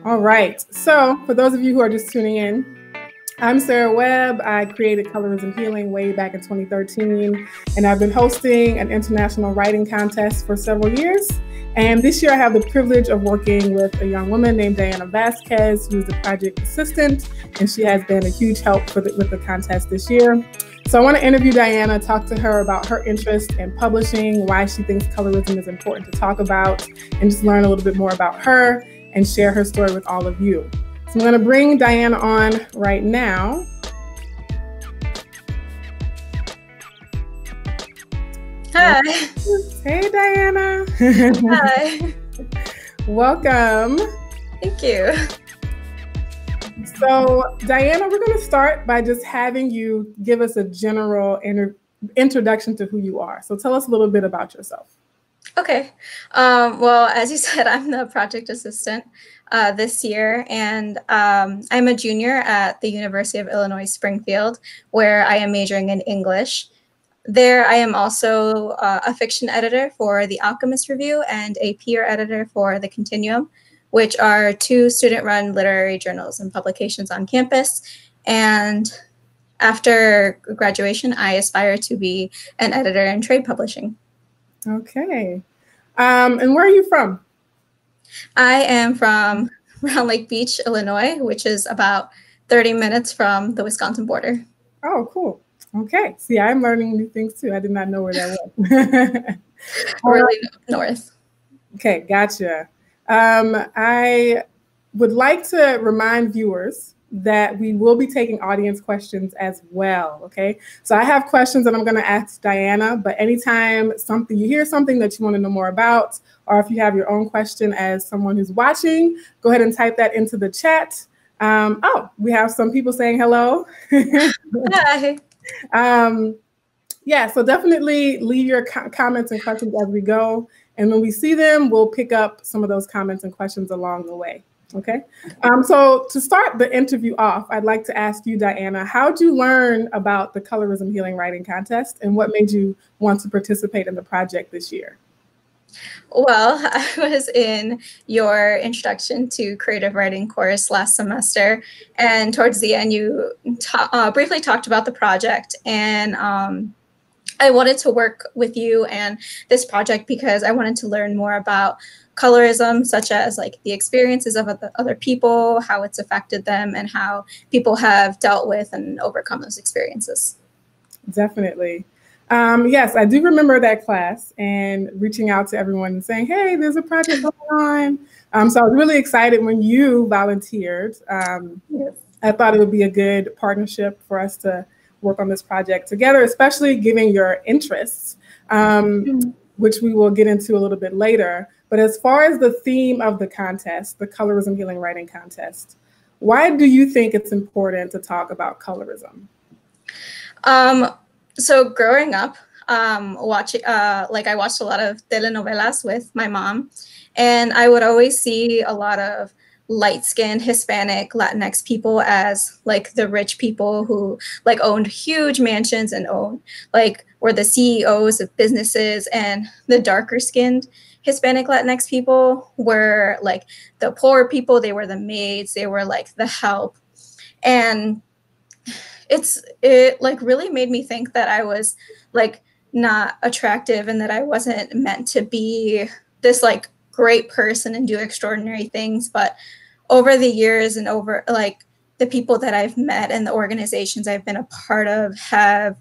All right. So for those of you who are just tuning in, I'm Sarah Webb. I created Colorism Healing way back in 2013, and I've been hosting an international writing contest for several years. And this year I have the privilege of working with a young woman named Diana Vazquez, who's the project assistant, and she has been a huge help with the contest this year. So I want to interview Diana, talk to her about her interest in publishing, why she thinks colorism is important to talk about, and just learn a little bit more about her and share her story with all of you. So I'm going to bring Diana on right now. Hi. Hey, Diana. Hi. Welcome. Thank you. So, Diana, we're going to start by just having you give us a general introduction to who you are. So tell us a little bit about yourself. Okay. Well, as you said, I'm the project assistant this year, and I'm a junior at the University of Illinois Springfield, where I am majoring in English. There, I am also a fiction editor for The Alchemist Review and a peer editor for The Continuum, which are two student-run literary journals and publications on campus. And after graduation, I aspire to be an editor in trade publishing. Okay. And where are you from? I am from Round Lake Beach, Illinois, which is about 30 minutes from the Wisconsin border. Oh, cool. Okay. See, I'm learning new things too. I did not know where that was. Really north. Okay, gotcha. I would like to remind viewers that we will be taking audience questions as well, okay? So I have questions that I'm gonna ask Diana, but anytime you hear something that you wanna know more about, or if you have your own question as someone who's watching, go ahead and type that into the chat. Oh, we have some people saying hello. Hi. Yeah, so definitely leave your comments and questions as we go. And when we see them, we'll pick up some of those comments and questions along the way. Okay. So to start the interview off, I'd like to ask you, Diana, how'd you learn about the Colorism Healing Writing Contest, and what made you want to participate in the project this year? Well, I was in your introduction to creative writing course last semester, and towards the end, you briefly talked about the project, and I wanted to work with you and this project because I wanted to learn more about colorism, such as like the experiences of other people, how it's affected them, and how people have dealt with and overcome those experiences. Definitely. Yes, I do remember that class and reaching out to everyone and saying, hey, there's a project going on. So I was really excited when you volunteered. Yes. I thought it would be a good partnership for us to work on this project together, especially given your interests, which we will get into a little bit later. But as far as the theme of the contest, the Colorism Healing Writing Contest, why do you think it's important to talk about colorism? So growing up, I watched a lot of telenovelas with my mom, and I would always see a lot of light-skinned Hispanic Latinx people as like the rich people who like owned huge mansions and were the CEOs of businesses, and the darker-skinned Hispanic Latinx people were like the poor people. They were the maids. They were like the help. And it like really made me think that I was like not attractive and that I wasn't meant to be this like great person and do extraordinary things. But over the years and over like the people that I've met and the organizations I've been a part of have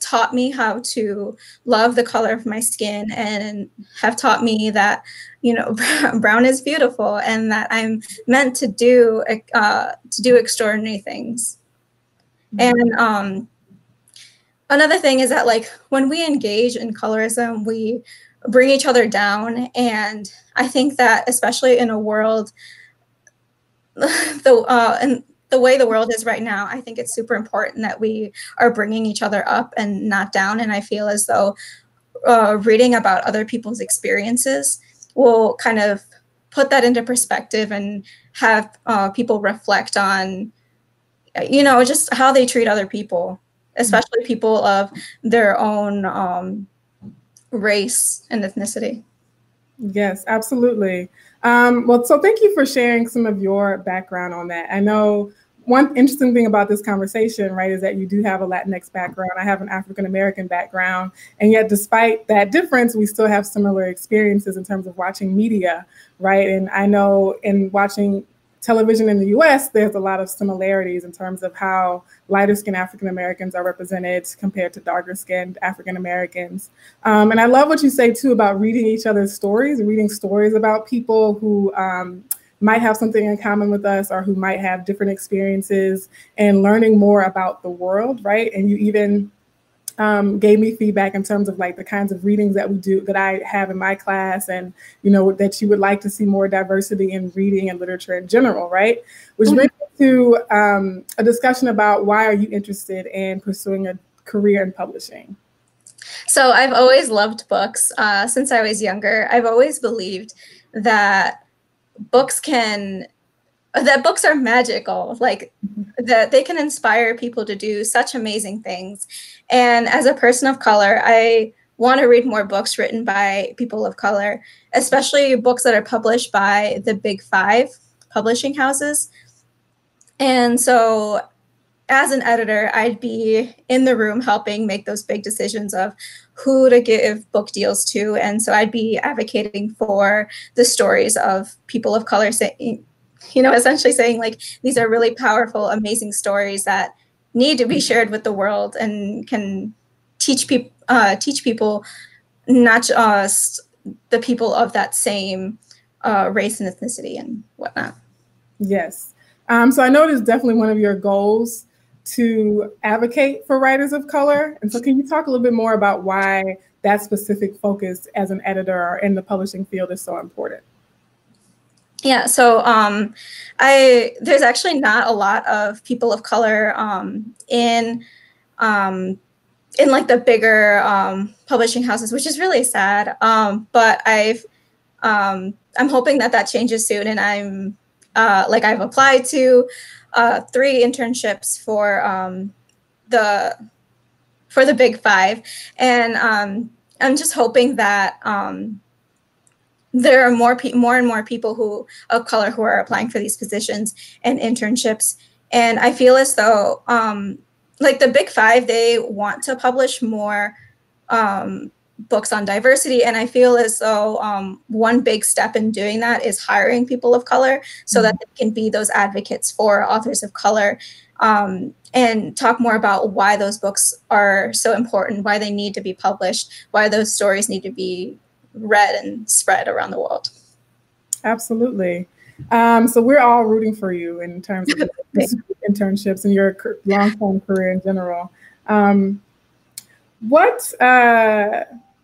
taught me how to love the color of my skin, and have taught me that, you know, brown is beautiful and that I'm meant to do extraordinary things. And another thing is that like when we engage in colorism, we bring each other down. And I think that especially in a world, the way the world is right now, I think it's super important that we are bringing each other up and not down. And I feel as though reading about other people's experiences will kind of put that into perspective and have people reflect on, you know, just how they treat other people, especially people of their own race and ethnicity. Yes, absolutely. Well, so thank you for sharing some of your background on that. I know one interesting thing about this conversation, right, is that you do have a Latinx background. I have an African-American background. And yet, despite that difference, we still have similar experiences in terms of watching media, right? And I know in watching television in the US, there's a lot of similarities in terms of how lighter skinned African Americans are represented compared to darker skinned African Americans. And I love what you say too about reading each other's stories, reading stories about people who might have something in common with us or who might have different experiences, and learning more about the world, right? And you even gave me feedback in terms of like the kinds of readings that we do, that I have in my class, and that you would like to see more diversity in reading and literature in general, right? Which brings me to a discussion about why are you interested in pursuing a career in publishing? So I've always loved books since I was younger. I've always believed that books are magical, like that they can inspire people to do such amazing things. And as a person of color, I want to read more books written by people of color, especially books that are published by the big 5 publishing houses. And so as an editor, I'd be in the room helping make those big decisions of who to give book deals to. And so I'd be advocating for the stories of people of color, essentially saying like, these are really powerful, amazing stories that need to be shared with the world and can teach people, not just the people of that same race and ethnicity and whatnot. Yes. So I know it is definitely one of your goals to advocate for writers of color. And so can you talk a little bit more about why that specific focus as an editor or in the publishing field is so important? Yeah, so there's actually not a lot of people of color in like the bigger publishing houses, which is really sad. But I'm hoping that changes soon, and I've applied to 3 internships for the big 5, and I'm just hoping that there are more and more people of color who are applying for these positions and internships. And I feel as though like the big 5, they want to publish more books on diversity. And I feel as though one big step in doing that is hiring people of color so that they can be those advocates for authors of color, and talk more about why those books are so important, why they need to be published, why those stories need to be read and spread around the world. Absolutely. So we're all rooting for you in terms of internships and your long-term career in general. What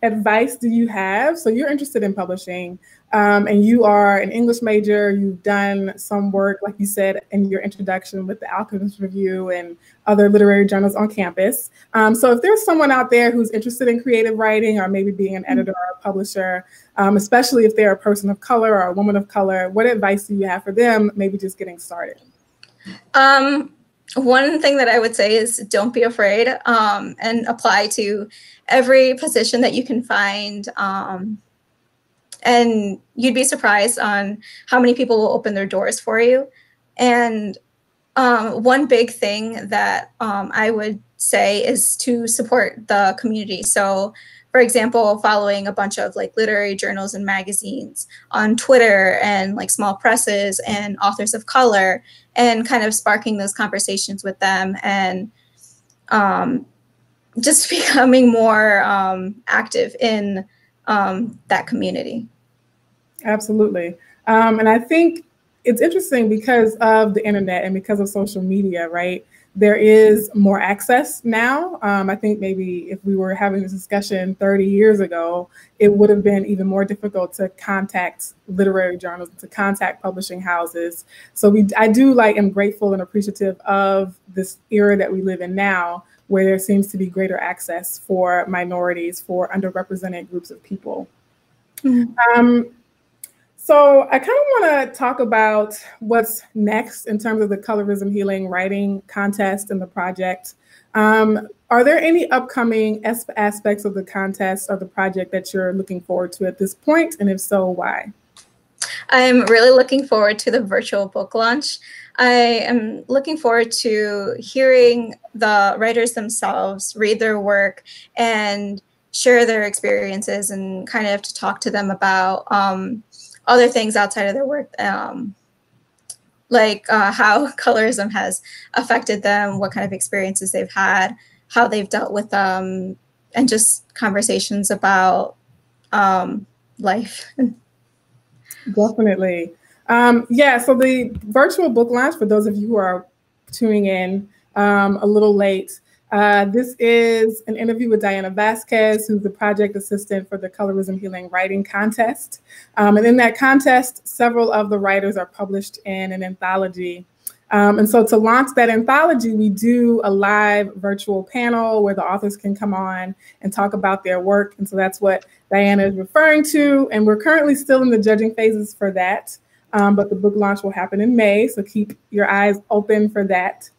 advice do you have? So you're interested in publishing, and you are an English major. You've done some work, like you said, in your introduction with the Alchemist Review and other literary journals on campus. So if there's someone out there who's interested in creative writing or maybe being an editor or a publisher, especially if they're a person of color or a woman of color, what advice do you have for them, maybe just getting started? One thing that I would say is don't be afraid, and apply to every position that you can find. And you'd be surprised on how many people will open their doors for you. And one big thing that I would say is to support the community. So, for example, following a bunch of like literary journals and magazines on Twitter, and like small presses and authors of color, and kind of sparking those conversations with them, and just becoming more active in that community. Absolutely. And I think it's interesting because of the internet and because of social media, right? There is more access now. I think maybe if we were having this discussion 30 years ago, it would have been even more difficult to contact literary journals, to contact publishing houses. So I am grateful and appreciative of this era that we live in now, where there seems to be greater access for minorities, for underrepresented groups of people. Mm-hmm. So I kind of want to talk about what's next in terms of the Colorism Healing Writing Contest and the project. Are there any upcoming aspects of the contest or the project that you're looking forward to at this point? And if so, why? I'm really looking forward to the virtual book launch. I am looking forward to hearing the writers themselves read their work and share their experiences and kind of to talk to them about other things outside of their work, like how colorism has affected them, what kind of experiences they've had, how they've dealt with them, and just conversations about life. Definitely. Yeah, so the virtual book launch, for those of you who are tuning in a little late, this is an interview with Diana Vazquez, who's the project assistant for the Colorism Healing Writing Contest. And in that contest, several of the writers are published in an anthology. And so to launch that anthology, we do a live virtual panel where the authors can come on and talk about their work. And so that's what Diana is referring to. And we're currently still in the judging phases for that. But the book launch will happen in May. So keep your eyes open for that.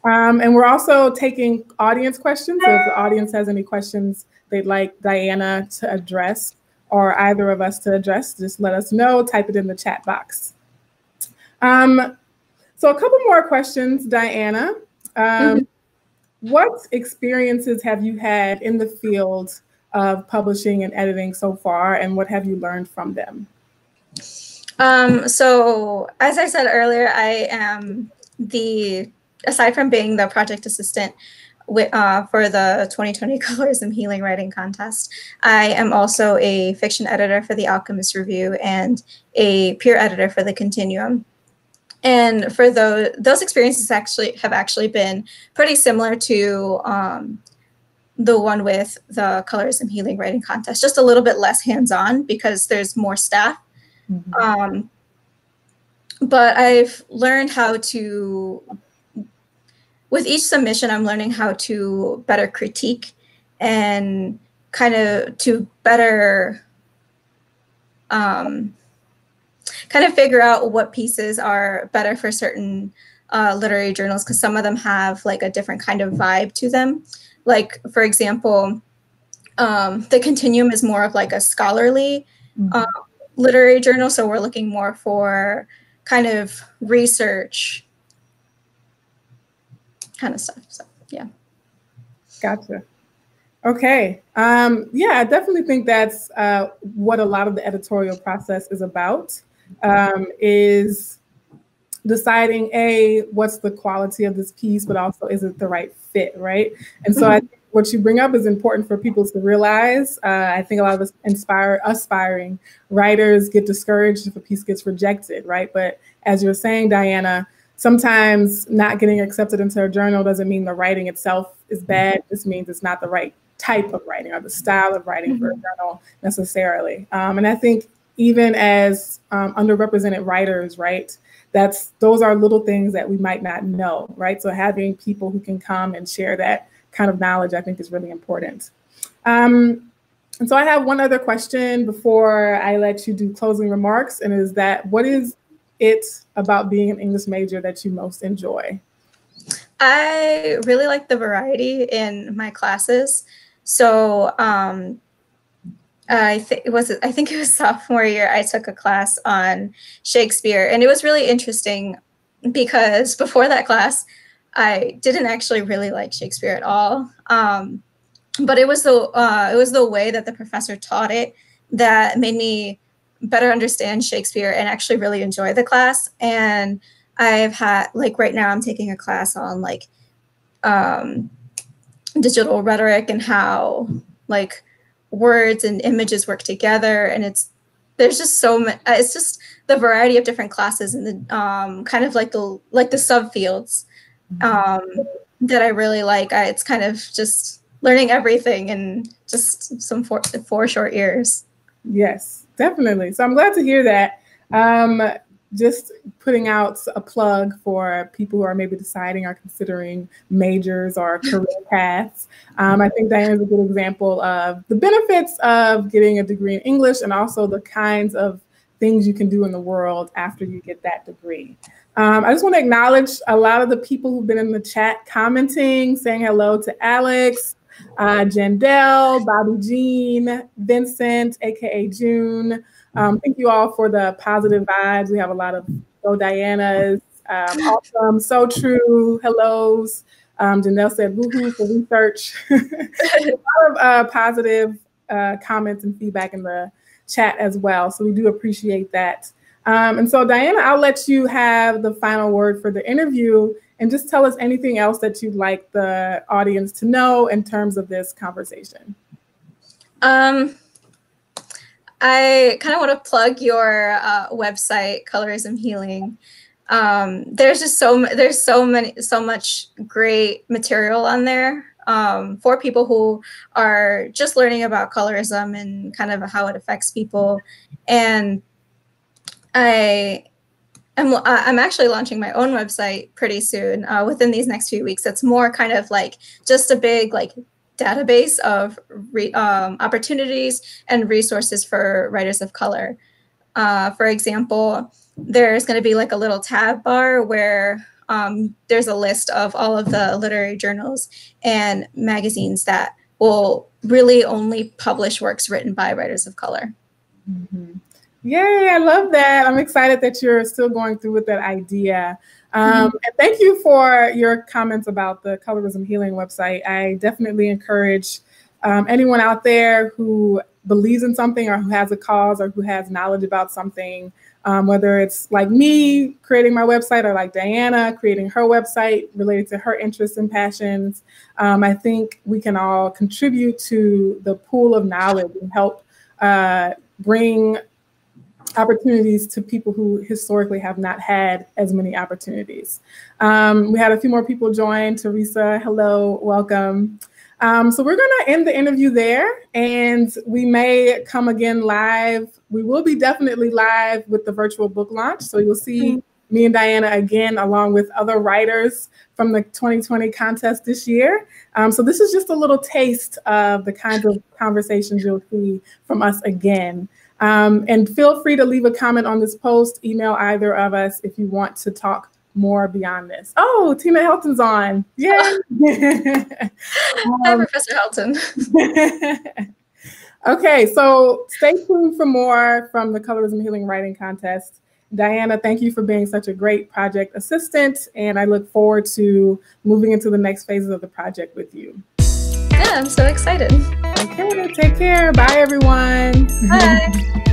And we're also taking audience questions. So if the audience has any questions they'd like Diana to address or either of us to address, just let us know, type it in the chat box. So a couple more questions, Diana. What experiences have you had in the field of publishing and editing so far, and what have you learned from them? So as I said earlier, I am aside from being the project assistant for the 2020 Colorism Healing Writing Contest, I am also a fiction editor for the Alchemist Review and a peer editor for the Continuum. And for those experiences have actually been pretty similar to the one with the Colorism Healing Writing Contest, just a little bit less hands-on because there's more staff. But I've learned how to, with each submission, I'm learning how to better critique and kind of to better kind of figure out what pieces are better for certain literary journals, because some of them have like a different kind of vibe to them. Like, for example, the Continuum is more of like a scholarly literary journal, so we're looking more for kind of research kind of stuff. So yeah. Gotcha. Okay. Yeah, I definitely think that's what a lot of the editorial process is about, is deciding, A, what's the quality of this piece, but also is it the right fit, right? And so I think what you bring up is important for people to realize. I think a lot of us aspiring writers get discouraged if a piece gets rejected, right? But as you're saying, Diana, sometimes not getting accepted into a journal doesn't mean the writing itself is bad. It just means it's not the right type of writing or the style of writing for a journal necessarily. And I think even as underrepresented writers, right, those are little things that we might not know, right? So having people who can come and share that kind of knowledge, I think, is really important. And so I have one other question before I let you do closing remarks, and is that, what is it about being an English major that you most enjoy? I really like the variety in my classes. So I think it was sophomore year, I took a class on Shakespeare, and it was really interesting because before that class, I didn't actually really like Shakespeare at all. But it was the way that the professor taught it that made me better understand Shakespeare and actually really enjoy the class. And I've had, like, right now I'm taking a class on like digital rhetoric and how like words and images work together. And there's just so much, it's just the variety of different classes and the kind of like the subfields that I really like. It's kind of just learning everything in just some four short years. Yes, definitely. So I'm glad to hear that. Just putting out a plug for people who are maybe deciding or considering majors or career paths. I think Diana's a good example of the benefits of getting a degree in English and also the kinds of things you can do in the world after you get that degree. I just want to acknowledge a lot of the people who've been in the chat commenting, saying hello to Alex, Jandel, Bobby Jean, Vincent, aka June. Thank you all for the positive vibes. We have a lot of Go Dianas, awesome, so true, hellos. Janelle said woohoo for research. A lot of positive comments and feedback in the chat as well. So we do appreciate that. And so Diana, I'll let you have the final word for the interview and just tell us anything else that you'd like the audience to know in terms of this conversation. I kind of want to plug your website, Colorism Healing. There's just so much great material on there for people who are just learning about colorism and kind of how it affects people. And I'm actually launching my own website pretty soon, within these next few weeks. It's more kind of like just a big database of opportunities and resources for writers of color. For example, there's going to be like a little tab bar where there's a list of all of the literary journals and magazines that will really only publish works written by writers of color. Mm-hmm. Yay, I love that. I'm excited that you're still going through with that idea. And thank you for your comments about the Colorism Healing website. I definitely encourage anyone out there who believes in something or who has a cause or who has knowledge about something, whether it's like me creating my website or like Diana creating her website related to her interests and passions. I think we can all contribute to the pool of knowledge and help bring opportunities to people who historically have not had as many opportunities. We had a few more people join. Teresa, hello, welcome. So we're gonna end the interview there and we may come again live. We will be definitely live with the virtual book launch. So you'll see me and Diana again, along with other writers from the 2020 contest this year. So this is just a little taste of the kinds of conversations you'll see from us again. And feel free to leave a comment on this post, email either of us if you want to talk more beyond this. Oh, Tina Helton's on. Yay! Hi, Professor Helton. Okay, so stay tuned for more from the Colorism Healing Writing Contest. Diana, thank you for being such a great project assistant, and I look forward to moving into the next phases of the project with you. Yeah, I'm so excited. Okay, take care. Bye, everyone. Bye.